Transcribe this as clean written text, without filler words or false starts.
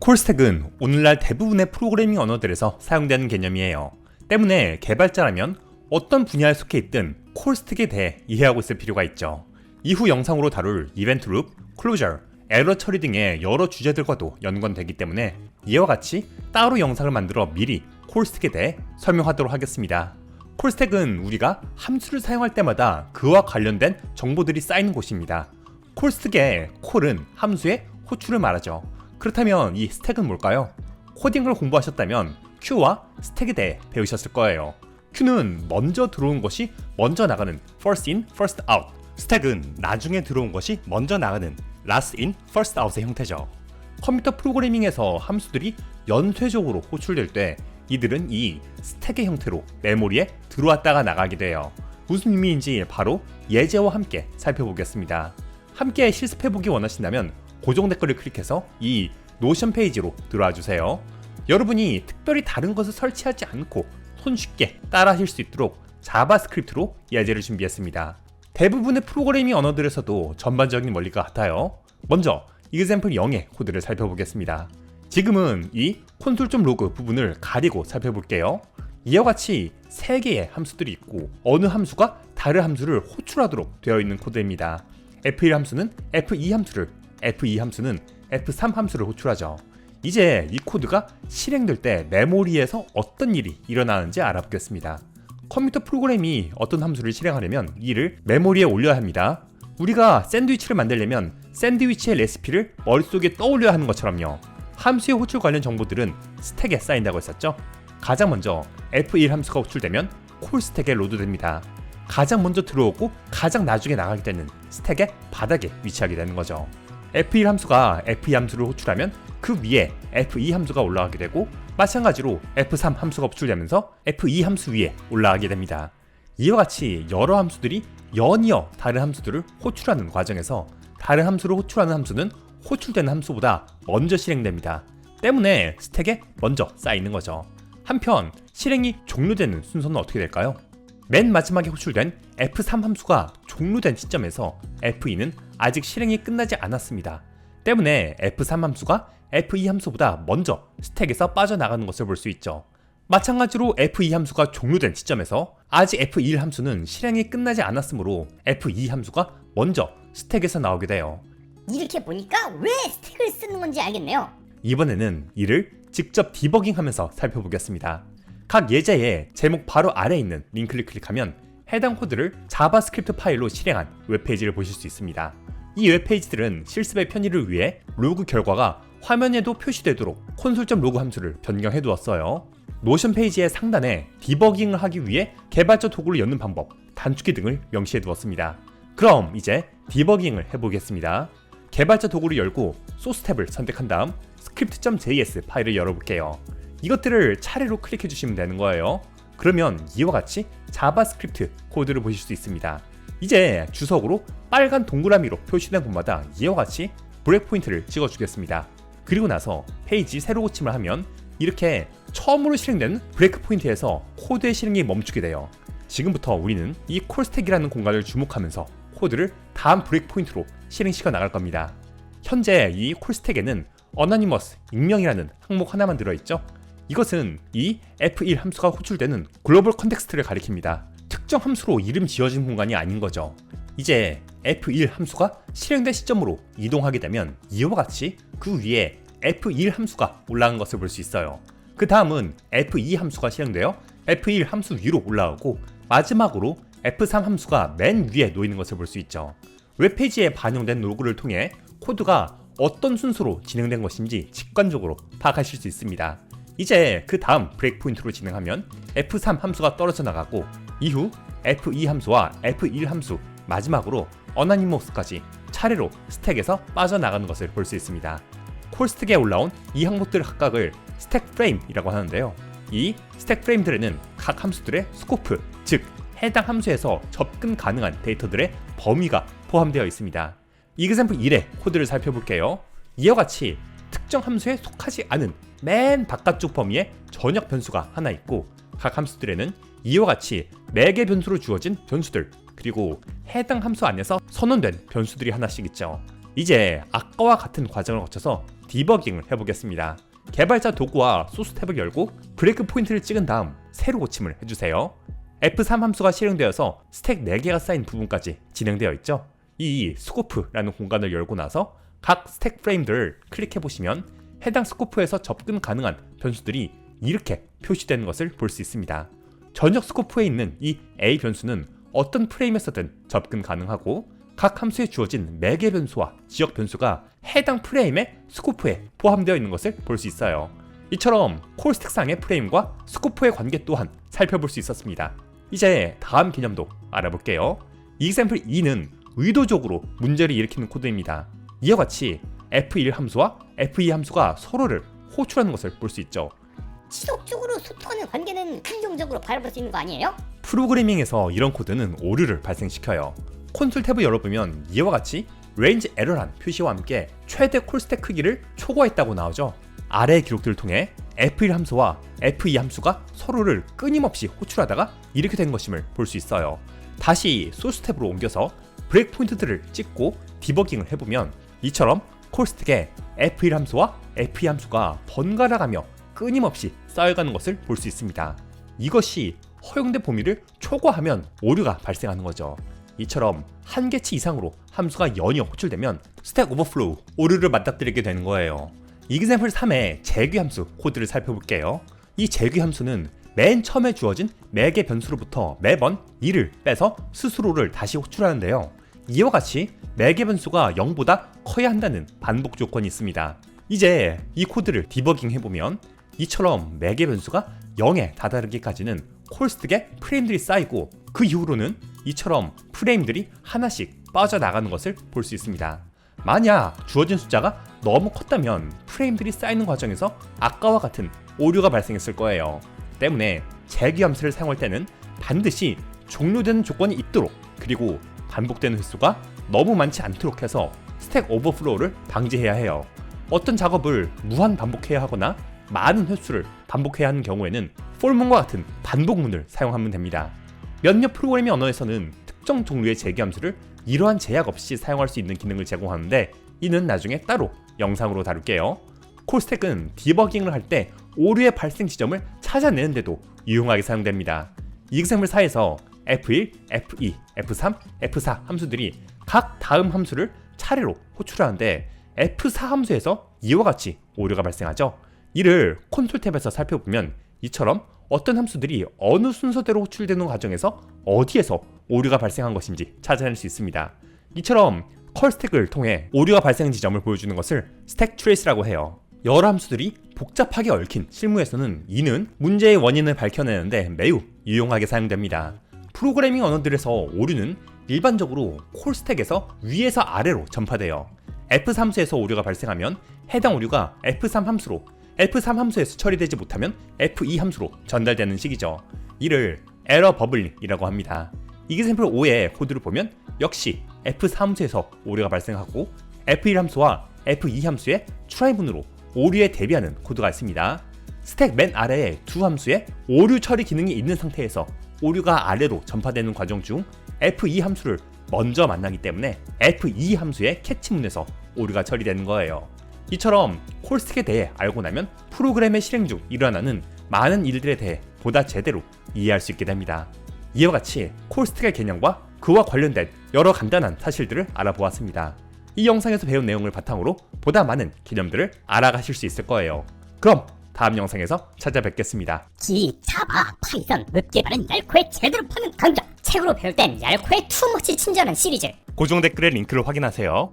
콜스택은 오늘날 대부분의 프로그래밍 언어들에서 사용되는 개념이에요. 때문에 개발자라면 어떤 분야에 속해 있든 콜스택에 대해 이해하고 있을 필요가 있죠. 이후 영상으로 다룰 이벤트 룹, 클로저, 에러 처리 등의 여러 주제들과도 연관되기 때문에 이와 같이 따로 영상을 만들어 미리 콜스택에 대해 설명하도록 하겠습니다. 콜스택은 우리가 함수를 사용할 때마다 그와 관련된 정보들이 쌓이는 곳입니다. 콜스택의 콜은 함수의 호출을 말하죠. 그렇다면 이 스택은 뭘까요? 코딩을 공부하셨다면 Q와 스택에 대해 배우셨을 거예요. Q는 먼저 들어온 것이 먼저 나가는 first in, first out. 스택은 나중에 들어온 것이 먼저 나가는 last in, first out의 형태죠. 컴퓨터 프로그래밍에서 함수들이 연쇄적으로 호출될 때 이들은 이 스택의 형태로 메모리에 들어왔다가 나가게 돼요. 무슨 의미인지 바로 예제와 함께 살펴보겠습니다. 함께 실습해보기 원하신다면 고정 댓글을 클릭해서 이 노션 페이지로 들어와 주세요. 여러분이 특별히 다른 것을 설치하지 않고 손쉽게 따라하실 수 있도록 자바스크립트로 예제를 준비했습니다. 대부분의 프로그래밍 언어들에서도 전반적인 원리가 같아요. 먼저 example 0의 코드를 살펴보겠습니다. 지금은 이 console.log 부분을 가리고 살펴볼게요. 이와 같이 3개의 함수들이 있고 어느 함수가 다른 함수를 호출하도록 되어 있는 코드입니다. f1 함수는 f2 함수를, f2 함수는 f3 함수를 호출하죠. 이제 이 코드가 실행될 때 메모리에서 어떤 일이 일어나는지 알아보겠습니다. 컴퓨터 프로그램이 어떤 함수를 실행하려면 이를 메모리에 올려야 합니다. 우리가 샌드위치를 만들려면 샌드위치의 레시피를 머릿속에 떠올려야 하는 것처럼요. 함수의 호출 관련 정보들은 스택에 쌓인다고 했었죠. 가장 먼저 f1 함수가 호출되면 콜 스택에 로드됩니다. 가장 먼저 들어오고 가장 나중에 나가게 되는 스택의 바닥에 위치하게 되는 거죠. f1 함수가 f2 함수를 호출하면 그 위에 f2 함수가 올라가게 되고 마찬가지로 f3 함수가 호출되면서 f2 함수 위에 올라가게 됩니다. 이와 같이 여러 함수들이 연이어 다른 함수들을 호출하는 과정에서 다른 함수를 호출하는 함수는 호출되는 함수보다 먼저 실행됩니다. 때문에 스택에 먼저 쌓이는 거죠. 한편 실행이 종료되는 순서는 어떻게 될까요? 맨 마지막에 호출된 f3 함수가 종료된 시점에서 f2는 아직 실행이 끝나지 않았습니다. 때문에 f3 함수가 f2 함수보다 먼저 스택에서 빠져나가는 것을 볼 수 있죠. 마찬가지로 f2 함수가 종료된 시점에서 아직 f1 함수는 실행이 끝나지 않았으므로 f2 함수가 먼저 스택에서 나오게 돼요. 이렇게 보니까 왜 스택을 쓰는 건지 알겠네요. 이번에는 이를 직접 디버깅하면서 살펴보겠습니다. 각 예제의 제목 바로 아래에 있는 링크를 클릭하면 해당 코드를 자바스크립트 파일로 실행한 웹페이지를 보실 수 있습니다. 이 웹페이지들은 실습의 편의를 위해 로그 결과가 화면에도 표시되도록 console.log 함수를 변경해 두었어요. 노션 페이지의 상단에 디버깅을 하기 위해 개발자 도구를 여는 방법, 단축키 등을 명시해 두었습니다. 그럼 이제 디버깅을 해보겠습니다. 개발자 도구를 열고 소스 탭을 선택한 다음 script.js 파일을 열어볼게요. 이것들을 차례로 클릭해 주시면 되는 거예요. 그러면 이와 같이 자바스크립트 코드를 보실 수 있습니다. 이제 주석으로 빨간 동그라미로 표시된 곳마다 이와 같이 브레이크 포인트를 찍어 주겠습니다. 그리고 나서 페이지 새로 고침을 하면 이렇게 처음으로 실행된 브레이크 포인트에서 코드의 실행이 멈추게 돼요. 지금부터 우리는 이 콜스택이라는 공간을 주목하면서 코드를 다음 브레이크 포인트로 실행시켜 나갈 겁니다. 현재 이 콜스택에는 anonymous, 익명이라는 항목 하나만 들어있죠. 이것은 이 f1 함수가 호출되는 글로벌 컨텍스트를 가리킵니다. 특정 함수로 이름 지어진 공간이 아닌 거죠. 이제 f1 함수가 실행된 시점으로 이동하게 되면 이와 같이 그 위에 f1 함수가 올라간 것을 볼 수 있어요. 그 다음은 f2 함수가 실행되어 f1 함수 위로 올라오고 마지막으로 f3 함수가 맨 위에 놓이는 것을 볼 수 있죠. 웹페이지에 반영된 로그를 통해 코드가 어떤 순서로 진행된 것인지 직관적으로 파악하실 수 있습니다. 이제 그 다음 브레이크 포인트로 진행하면 f3 함수가 떨어져 나가고 이후 f2 함수와 f1 함수, 마지막으로 anonymous까지 차례로 스택에서 빠져나가는 것을 볼 수 있습니다. 콜스택에 올라온 이 항목들 각각을 스택 프레임이라고 하는데요. 이 스택 프레임들에는 각 함수들의 스코프, 즉 해당 함수에서 접근 가능한 데이터들의 범위가 포함되어 있습니다. example 1의 코드를 살펴볼게요. 이와 같이 특정 함수에 속하지 않은 맨 바깥쪽 범위에 전역 변수가 하나 있고 각 함수들에는 이와 같이 매개 변수로 주어진 변수들 그리고 해당 함수 안에서 선언된 변수들이 하나씩 있죠. 이제 아까와 같은 과정을 거쳐서 디버깅을 해보겠습니다. 개발자 도구와 소스 탭을 열고 브레이크 포인트를 찍은 다음 새로 고침을 해주세요. F3 함수가 실행되어서 스택 4개가 쌓인 부분까지 진행되어 있죠. 이 스코프라는 공간을 열고 나서 각 스택 프레임들을 클릭해보시면 해당 스코프에서 접근 가능한 변수들이 이렇게 표시되는 것을 볼 수 있습니다. 전역 스코프에 있는 이 A 변수는 어떤 프레임에서든 접근 가능하고 각 함수에 주어진 매개 변수와 지역 변수가 해당 프레임의 스코프에 포함되어 있는 것을 볼 수 있어요. 이처럼 콜스택상의 프레임과 스코프의 관계 또한 살펴볼 수 있었습니다. 이제 다음 개념도 알아볼게요. example 2는 의도적으로 문제를 일으키는 코드입니다. 이와 같이 F1 함수와 F2 함수가 서로를 호출하는 것을 볼 수 있죠. 지속적으로 소통하는 관계는 긍정적으로 바라볼 수 있는 거 아니에요? 프로그래밍에서 이런 코드는 오류를 발생시켜요. 콘솔 탭을 열어보면 이와 같이 range error란 표시와 함께 최대 콜스택 크기를 초과했다고 나오죠. 아래의 기록들을 통해 F1 함수와 F2 함수가 서로를 끊임없이 호출하다가 이렇게 된 것임을 볼 수 있어요. 다시 소스 탭으로 옮겨서 브레이크 포인트들을 찍고 디버깅을 해보면 이처럼 콜스택에 F1 함수와 F2 함수가 번갈아가며 끊임없이 쌓여가는 것을 볼 수 있습니다. 이것이 허용된 범위를 초과하면 오류가 발생하는 거죠. 이처럼 한 개치 이상으로 함수가 연이어 호출되면 스택 오버플로우, 오류를 맞닥뜨리게 되는 거예요. example 3의 재귀 함수 코드를 살펴볼게요. 이 재귀 함수는 맨 처음에 주어진 매개 변수로부터 매번 2를 빼서 스스로를 다시 호출하는데요. 이와 같이 매개 변수가 0보다 커야 한다는 반복 조건이 있습니다. 이제 이 코드를 디버깅 해보면 이처럼 매개 변수가 0에 다다르기까지는 콜스택에 프레임들이 쌓이고 그 이후로는 이처럼 프레임들이 하나씩 빠져나가는 것을 볼 수 있습니다. 만약 주어진 숫자가 너무 컸다면 프레임들이 쌓이는 과정에서 아까와 같은 오류가 발생했을 거예요. 때문에 재귀 함수를 사용할 때는 반드시 종료되는 조건이 있도록, 그리고 반복되는 횟수가 너무 많지 않도록 해서 스택 오버플로우를 방지해야 해요. 어떤 작업을 무한 반복해야 하거나 많은 횟수를 반복해야 하는 경우에는 for문과 같은 반복문을 사용하면 됩니다. 몇몇 프로그래밍 언어에서는 특정 종류의 재귀 함수를 이러한 제약 없이 사용할 수 있는 기능을 제공하는데 이는 나중에 따로 영상으로 다룰게요. 콜스택은 디버깅을 할 때 오류의 발생 지점을 찾아내는데도 유용하게 사용됩니다. example 4에서 F1, F2, F3, F4 함수들이 각 다음 함수를 차례로 호출하는데 F4 함수에서 이와 같이 오류가 발생하죠. 이를 콘솔 탭에서 살펴보면 이처럼 어떤 함수들이 어느 순서대로 호출되는 과정에서 어디에서 오류가 발생한 것인지 찾아낼 수 있습니다. 이처럼 컬 스택을 통해 오류가 발생 지점을 보여주는 것을 스택 트레이스라고 해요. 여러 함수들이 복잡하게 얽힌 실무에서는 이는 문제의 원인을 밝혀내는데 매우 유용하게 사용됩니다. 프로그래밍 언어들에서 오류는 일반적으로 콜 스택에서 위에서 아래로 전파돼요. F3 함수에서 오류가 발생하면 해당 오류가 F3 함수로, F3 함수에서 처리되지 못하면 F2 함수로 전달되는 식이죠. 이를 에러 버블링이라고 합니다. example 5의 코드를 보면 역시 F4 함수에서 오류가 발생하고 F1 함수와 F2 함수의 트라이문으로 오류에 대비하는 코드가 있습니다. 스택 맨 아래에 두 함수에 오류 처리 기능이 있는 상태에서 오류가 아래로 전파되는 과정 중 F2 함수를 먼저 만나기 때문에 F2 함수의 캐치문에서 오류가 처리되는 거예요. 이처럼 콜스택에 대해 알고 나면 프로그램의 실행 중 일어나는 많은 일들에 대해 보다 제대로 이해할 수 있게 됩니다. 이와 같이 콜스택의 개념과 그와 관련된 여러 간단한 사실들을 알아보았습니다. 이 영상에서 배운 내용을 바탕으로 보다 많은 개념들을 알아가실 수 있을 거예요. 그럼 다음 영상에서 찾아뵙겠습니다. C, 자바, 파이썬, 웹 개발은 얄코에 제대로 파는 강좌. 책으로 배울 땐 얄코의 투머치 친절한 시리즈. 고정 댓글의 링크를 확인하세요.